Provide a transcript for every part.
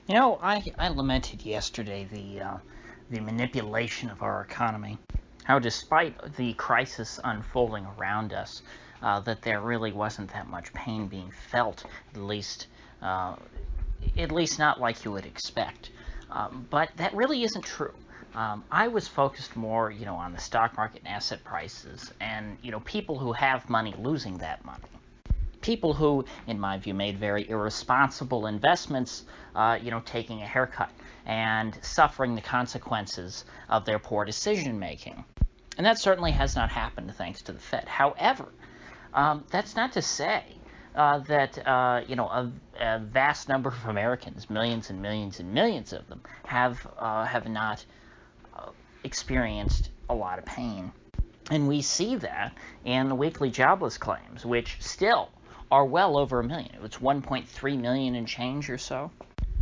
I lamented yesterday the manipulation of our economy. How, despite the crisis unfolding around us, that there really wasn't that much pain being felt, at least, uh, at least not like you would expect. But that really isn't true. I was focused more, on the stock market and asset prices, and people who have money losing that money. People who, in my view, made very irresponsible investments, taking a haircut and suffering the consequences of their poor decision making. And that certainly has not happened thanks to the Fed. However, that's not to say that a vast number of Americans, millions and millions and millions of them, have not experienced a lot of pain. And we see that in the weekly jobless claims, which still are well over a million. It's 1.3 million and change or so.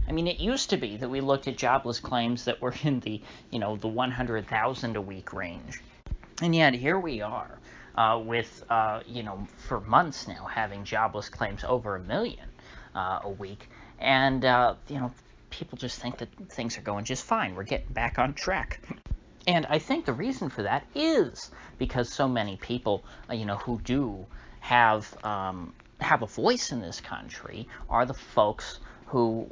I mean, it used to be that we looked at jobless claims that were in the 100,000 a week range. And yet here we are with, for months now having jobless claims over a million a week. And, people just think that things are going just fine. We're getting back on track. And I think the reason for that is because so many people, who do have a voice in this country are the folks who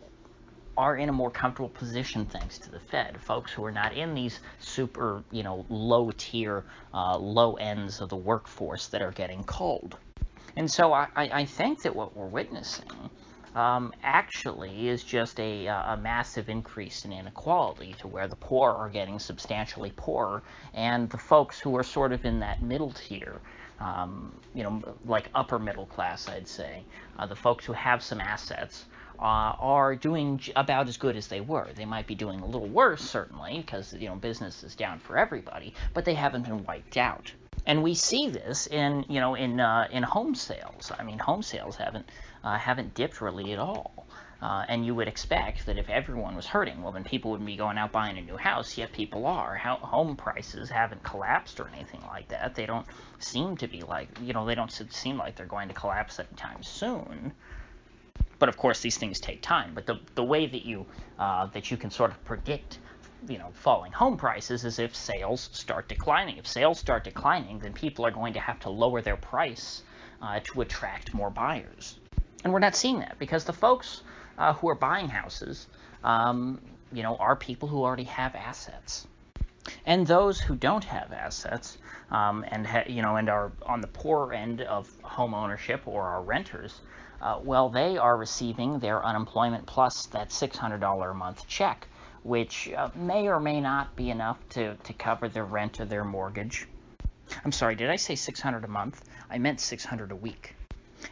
are in a more comfortable position thanks to the Fed, folks who are not in these super, low tier, low ends of the workforce that are getting culled. And so I think that what we're witnessing actually is just a massive increase in inequality to where the poor are getting substantially poorer, and the folks who are sort of in that middle tier, like upper middle class, I'd say, the folks who have some assets, are doing about as good as they were. They might be doing a little worse, certainly, because business is down for everybody, but they haven't been wiped out. And we see this in home sales. I mean, home sales haven't dipped really at all. And you would expect that if everyone was hurting, well, then people wouldn't be going out buying a new house, yet people are. Home prices haven't collapsed or anything like that. They don't seem to be like, they don't seem like they're going to collapse anytime soon. But of course, these things take time. But the way that you can sort of predict falling home prices is if sales start declining. If sales start declining, then people are going to have to lower their price to attract more buyers. And we're not seeing that because the folks who are buying houses, are people who already have assets. And those who don't have assets, and are on the poorer end of home ownership or are renters, well, they are receiving their unemployment plus that $600 a month check, which may or may not be enough to cover their rent or their mortgage. I'm sorry, did I say $600 a month? I meant $600 a week.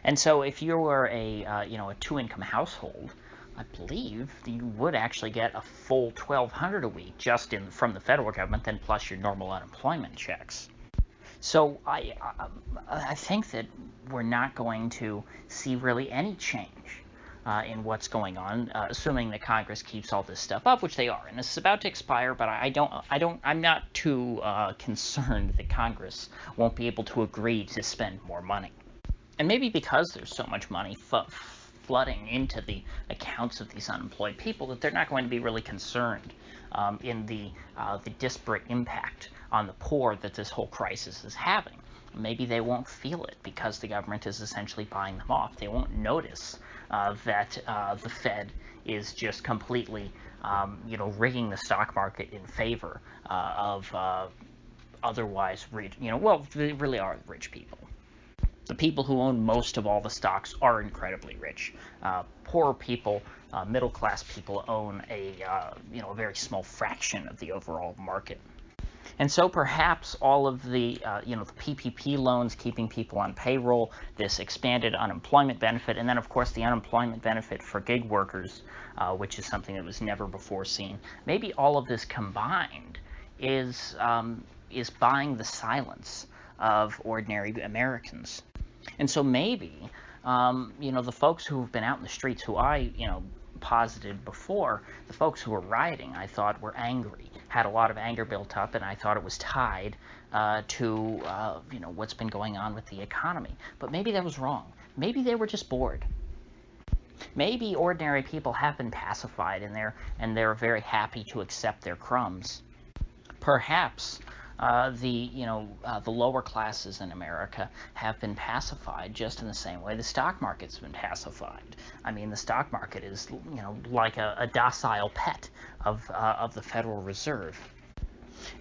And so if you were a two-income household, I believe you would actually get a full $1,200 a week just from the federal government, then plus your normal unemployment checks. So I think that we're not going to see really any change in what's going on, assuming that Congress keeps all this stuff up, which they are, and this is about to expire. But I'm not too concerned that Congress won't be able to agree to spend more money. And maybe because there's so much money flooding into the accounts of these unemployed people, that they're not going to be really concerned in the disparate impact on the poor that this whole crisis is having. Maybe they won't feel it because the government is essentially buying them off. They won't notice that the Fed is just completely, rigging the stock market in favor of otherwise rich, they really are rich people. The people who own most of all the stocks are incredibly rich. Poor people, middle-class people own a very small fraction of the overall market. And so perhaps all of the PPP loans keeping people on payroll, this expanded unemployment benefit, and then of course the unemployment benefit for gig workers, which is something that was never before seen. Maybe all of this combined is buying the silence of ordinary Americans. And so maybe, the folks who have been out in the streets, who I, posited before, the folks who were rioting, I thought were angry, had a lot of anger built up, and I thought it was tied to, what's been going on with the economy. But maybe that was wrong. Maybe they were just bored. Maybe ordinary people have been pacified and they're very happy to accept their crumbs. Perhaps the lower classes in America have been pacified just in the same way the stock market's been pacified. I mean, the stock market is like a docile pet of the Federal Reserve.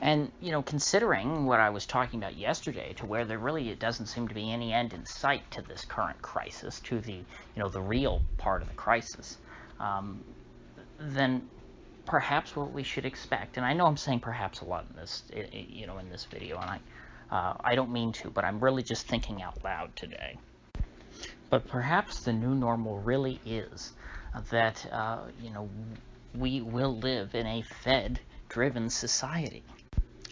And considering what I was talking about yesterday, to where it doesn't seem to be any end in sight to this current crisis, to the real part of the crisis, then perhaps what we should expect, and I know I'm saying perhaps a lot in this, in this video, and I don't mean to, but I'm really just thinking out loud today. But perhaps the new normal really is that, we will live in a Fed-driven society.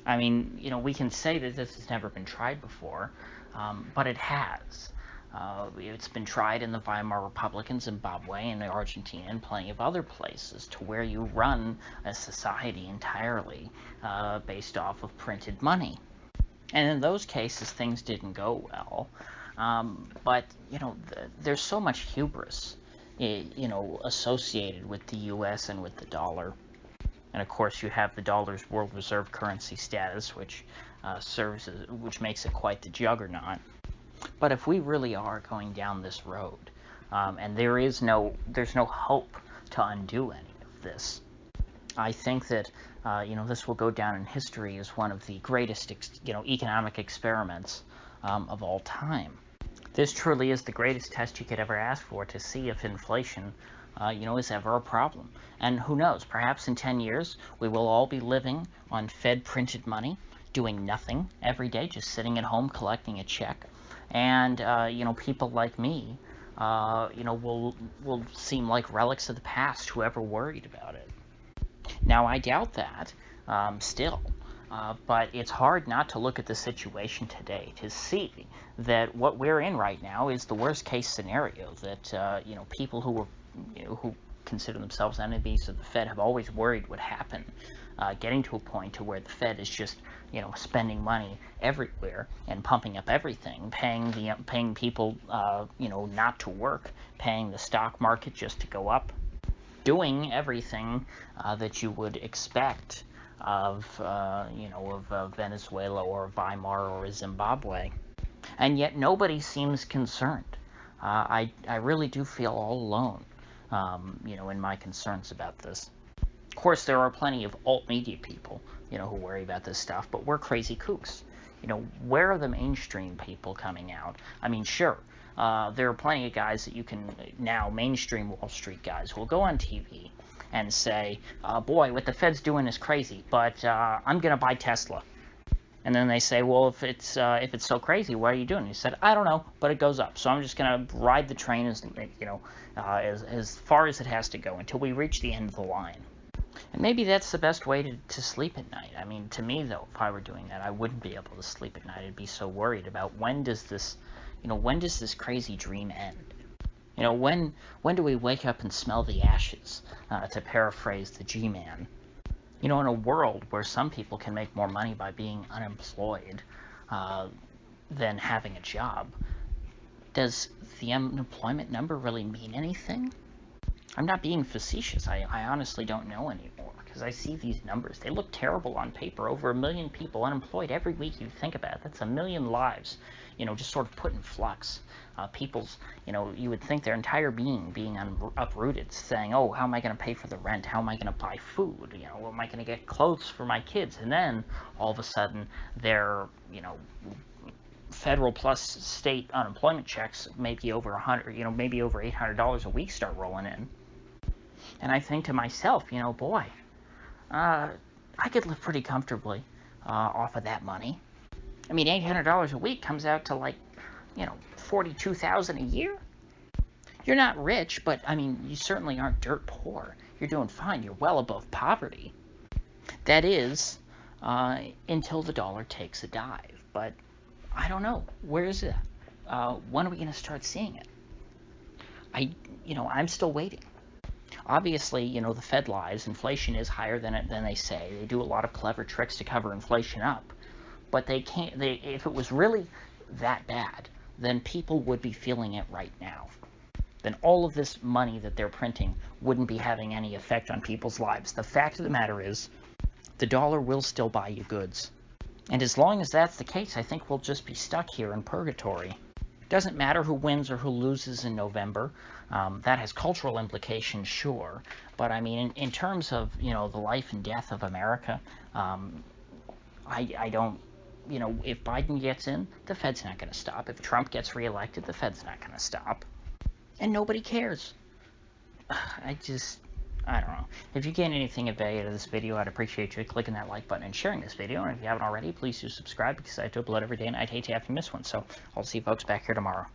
I mean, we can say that this has never been tried before, but it has. It's been tried in the Weimar Republic in Zimbabwe and Argentina and plenty of other places, to where you run a society entirely based off of printed money. And in those cases, things didn't go well. But there's so much hubris, associated with the U.S. and with the dollar. And of course, you have the dollar's world reserve currency status, which which makes it quite the juggernaut. But if we really are going down this road, and there's no hope to undo any of this, I think that this will go down in history as one of the greatest economic experiments of all time. This truly is the greatest test you could ever ask for, to see if inflation is ever a problem. And who knows, perhaps in 10 years we will all be living on Fed printed money, doing nothing every day, just sitting at home collecting a check. And people like me will seem like relics of the past, whoever worried about it. Now, I doubt that still, but it's hard not to look at the situation today to see that what we're in right now is the worst case scenario that people who consider themselves enemies of the Fed have always worried would happen, getting to a point to where the Fed is just spending money everywhere and pumping up everything, paying people not to work, paying the stock market just to go up, doing everything that you would expect of Venezuela or Weimar or Zimbabwe, and yet nobody seems concerned. I really do feel all alone, in my concerns about this. Of course, there are plenty of alt-media people, who worry about this stuff, but we're crazy kooks. Where are the mainstream people coming out? I mean, sure, there are plenty of guys that you can now, mainstream Wall Street guys, will go on TV and say, boy, what the Fed's doing is crazy, but I'm going to buy Tesla. And then they say, well, if it's so crazy, what are you doing? And he said, I don't know, but it goes up. So I'm just going to ride the train as far as it has to go until we reach the end of the line. And maybe that's the best way to sleep at night. I mean, to me, though, if I were doing that, I wouldn't be able to sleep at night. I'd be so worried about when does this crazy dream end? When do we wake up and smell the ashes, to paraphrase the G-Man? In a world where some people can make more money by being unemployed than having a job, does the unemployment number really mean anything? I'm not being facetious. I honestly don't know anymore, because I see these numbers. They look terrible on paper. Over 1 million people unemployed every week. You think about it. That's 1 million lives, just sort of put in flux. People's, you would think their entire being uprooted, saying, oh, how am I going to pay for the rent? How am I going to buy food? Am I going to get clothes for my kids? And then, all of a sudden, their, federal plus state unemployment checks, maybe over maybe over $800 a week, start rolling in. And I think to myself, boy, I could live pretty comfortably off of that money. I mean, $800 a week comes out to like, $42,000 a year. You're not rich, but I mean, you certainly aren't dirt poor. You're doing fine. You're well above poverty. That is, until the dollar takes a dive. But I don't know. Where is it? When are we going to start seeing it? I'm still waiting. Obviously, the Fed lies. Inflation is higher than they say. They do a lot of clever tricks to cover inflation up. But they can't. If it was really that bad, then people would be feeling it right now. then all of this money that they're printing wouldn't be having any effect on people's lives. The fact of the matter is, the dollar will still buy you goods. And as long as that's the case, I think we'll just be stuck here in purgatory. It doesn't matter who wins or who loses in November. That has cultural implications, sure. But I mean, in terms of, the life and death of America, I don't, if Biden gets in, the Fed's not going to stop. If Trump gets reelected, the Fed's not going to stop. And nobody cares. I don't know. If you gain anything of value out of this video, I'd appreciate you clicking that like button and sharing this video. And if you haven't already, please do subscribe, because I do upload every day and I'd hate to have you miss one. So I'll see you folks back here tomorrow.